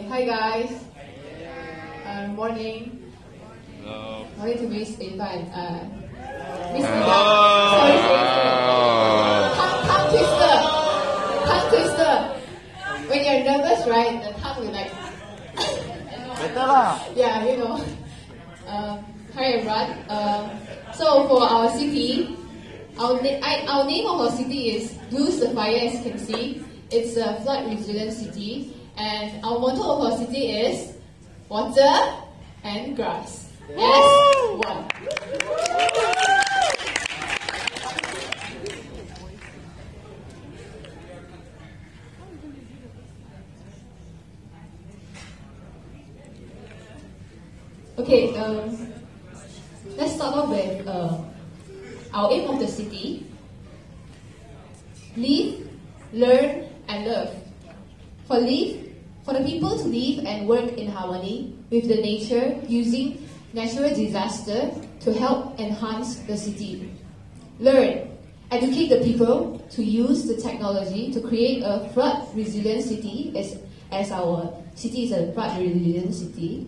Hi guys. Morning. Hello. Morning to Miss Enbe and Miss Hello. Tongue twister. Tongue twister. When you're nervous, right, the tongue will like. Better lah. Yeah, you know. Hi everyone. So for our city, our name of our city is Blue Sapphire, as you can see. It's a flood resilient city, and our motto of our city is water and grass. Yes, one. Okay, let's start off with our aim of the city. Live, learn, and love. For the people to live and work in harmony with the nature, using natural disaster to help enhance the city. Learn, educate the people to use the technology to create a flood resilient city, as our city is a flood resilient city.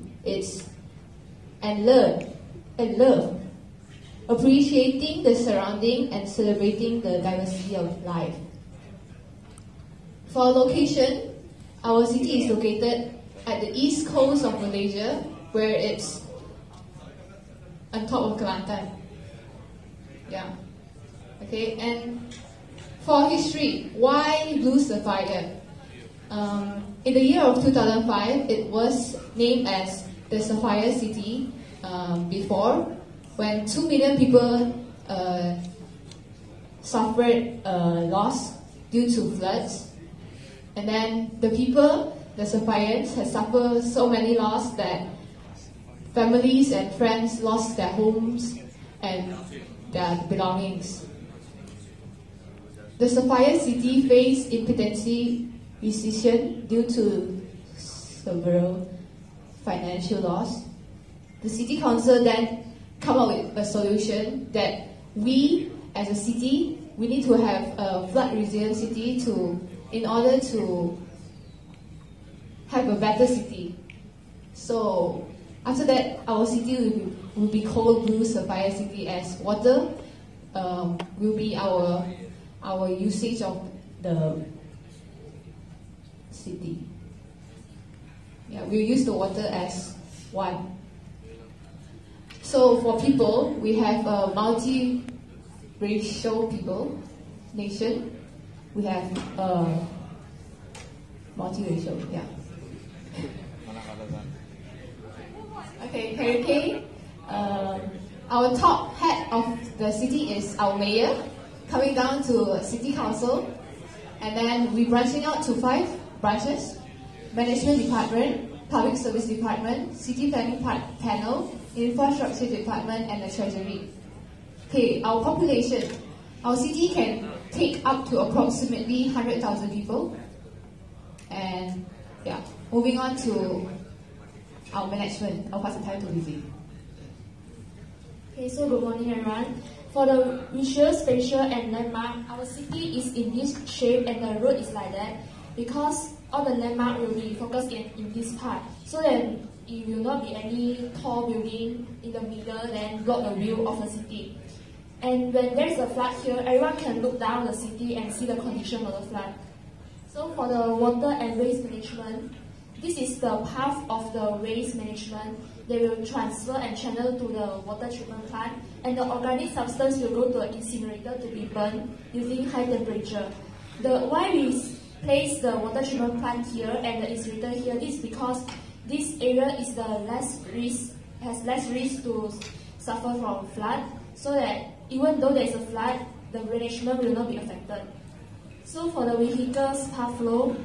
And learn and love, appreciating the surrounding and celebrating the diversity of life. For our location, our city is located at the east coast of Malaysia, where it's on top of Kelantan. Yeah. Okay, and for history, why Blue Sapphire? In the year of 2005, it was named as the Sapphire City before, when 2 million people suffered loss due to floods. And then the people, the Sapphians, had suffered so many loss that families and friends lost their homes and their belongings. The Sapphire City faced impotency recession due to several financial loss. The city council then come up with a solution that we, as a city, we need to have a flood resilient city in order to have a better city. So after that, our city will be called Blue Sapphire City, as water will be our usage of the city. Yeah, we'll use the water as one. So for people, we have a multi-racial nation. We have multi-racial, yeah. Okay, Hurricane. Our top head of the city is our mayor, coming down to city council, and then we're branching out to 5 branches: management department, public service department, city planning panel, infrastructure department, and the treasury. Okay, our population. Our city can take up to approximately 100,000 people. And yeah, moving on to our management. I'll pass the time to Lizzie. Okay, so good morning everyone. For the visual, spatial, and landmark, our city is in this shape and the road is like that because all the landmark will be focused in this part, so that it will not be any tall building in the middle then block the view of the city. And when there is a flood here, everyone can look down the city and see the condition of the flood. So for the water and waste management, this is the path of the waste management. They will transfer and channel to the water treatment plant, and the organic substance will go to an incinerator to be burned using high temperature. Why we place the water treatment plant here and the incinerator here is because this area is has less risk to suffer from flood, so that even though there is a flood, the management will not be affected. So for the vehicles path flow,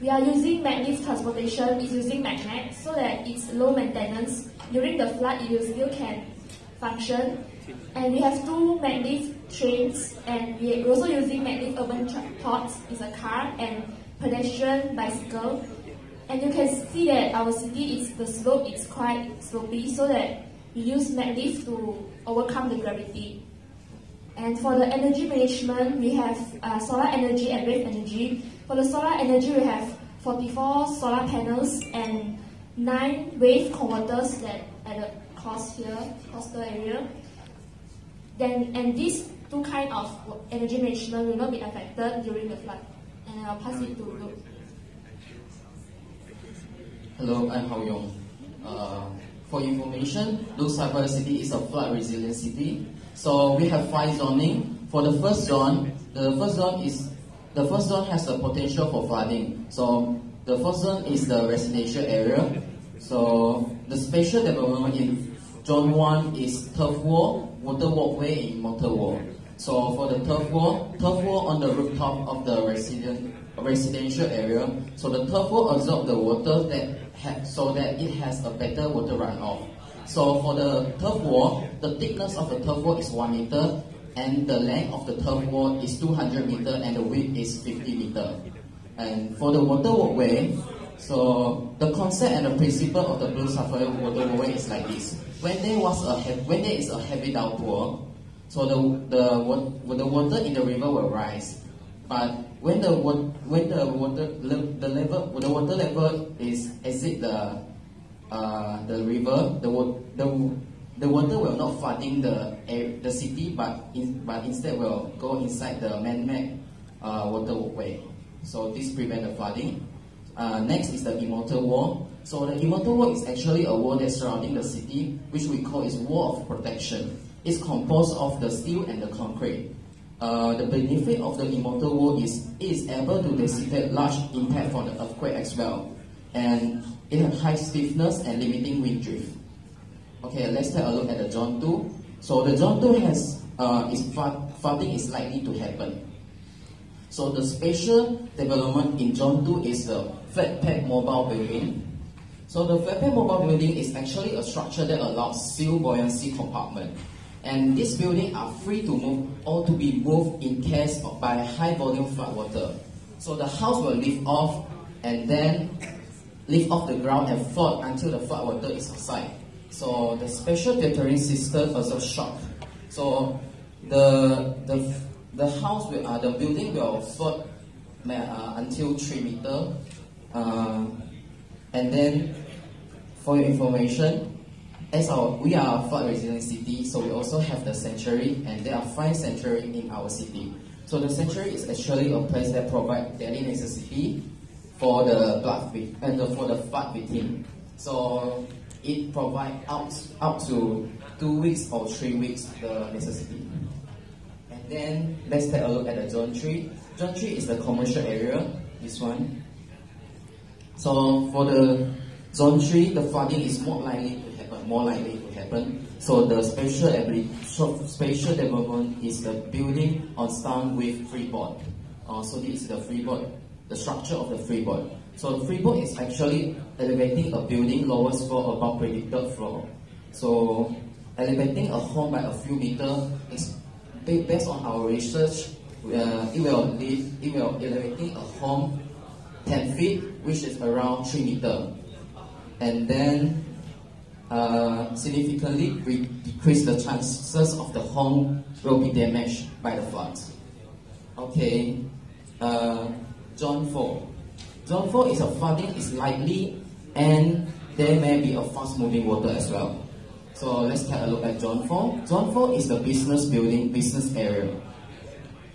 we are using magnet transportation. It's using magnet so that it's low maintenance. During the flood, it will still can function. And we have 2 magnet trains, and we're also using magnet urban transport. It's a car and pedestrian bicycle. And you can see that our city the slope is quite slopey, so that we use magnets to overcome the gravity. And for the energy management, we have solar energy and wave energy. For the solar energy, we have 44 solar panels and 9 wave converters that at the coastal area. And these two kinds of energy management will not be affected during the flood. And I'll pass it to Luke. Hello, I'm Hao Yong. For information, Luke Cyber City is a flood resilient city. So we have 5 zoning. For the first zone, the first zone has the potential for flooding. So the first zone is the residential area. So the spatial development in Zone 1 is turf wall, water walkway, and motor wall. So for the turf wall on the rooftop of the residential area. So the turf wall absorbs the water so that it has a better water runoff. So for the turf wall, the thickness of the turf wall is 1 meter, and the length of the turf wall is 200 meter, and the width is 50 meter. And for the water walkway, so the concept and the principle of the Blue Sapphire water walkway is like this. When there is a heavy downpour, so the water in the river will rise. But when the water level is exceed the river, the water will not flooding the city, but instead will go inside the man-made water walkway. So this prevent the flooding. Next is the immortal wall. So the immortal wall is actually a wall that's surrounding the city, which we call is wall of protection. It's composed of the steel and the concrete. The benefit of the immortal wall is it is able to dissipate large impact from the earthquake as well, and it has high stiffness and limiting wind drift. Okay, let's take a look at the Zone 2. So the Zone 2 has flooding is likely to happen. So the spatial development in Zone 2 is the flat pack mobile building. So the flat pack mobile building is actually a structure that allows seal buoyancy compartment. And these buildings are free to move or to be moved in case of by high volume flood water. So the house will lift off and then lift off the ground and float until the flood water is outside. So the special deterrent system also shock. So the building will float until 3 meters. And then, for your information, we are a flood resilient city, so we also have the sanctuary, and there are 5 sanctuaries in our city. So the sanctuary is actually a place that provides daily necessity for the flood victim. So it provides up to 2 weeks or 3 weeks the necessity. And then let's take a look at the Zone 3. Zone 3 is the commercial area, this one. So for the Zone 3, the flooding is more likely to happen. So the spatial development is the building on stone with freeboard. So this is the freeboard, the structure of the freeboard. So the freeboard is actually elevating a building lowest floor above predicted floor. So elevating a home by a few meters is based on our research. It will elevating a home 10 feet, which is around 3 meters, and then significantly decrease the chances of the home will be damaged by the floods. Okay, Zone 4. Zone 4 is a flooding is likely, and there may be a fast-moving water as well. So let's take a look at Zone 4. Zone 4 is the business area.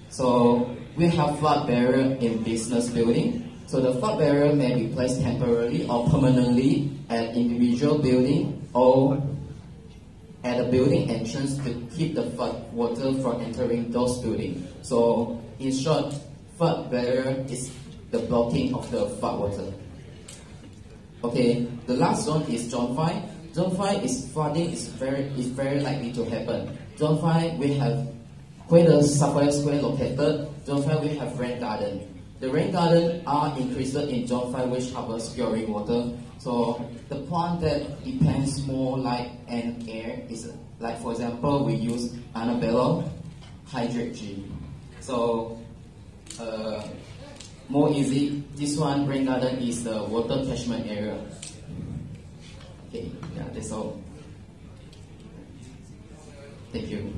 So we have flood barrier in business building. So the flood barrier may be placed temporarily or permanently at individual building or at a building entrance to keep the flood water from entering those buildings. So in short, flood barrier is the blocking of the flood water. Okay, the last zone is Zone 5. Zone 5 is flooding is very likely to happen. Zone 5 we have where the Sapphire Square located. Zone 5 we have rain garden. The rain garden are increased in Zone 5 which harvest pure rainwater. So the plant that depends more light and air is like, for example, we use Annabella hydrate G. So more easy, this one rain garden is the water catchment area. Okay, yeah, that's all. Thank you.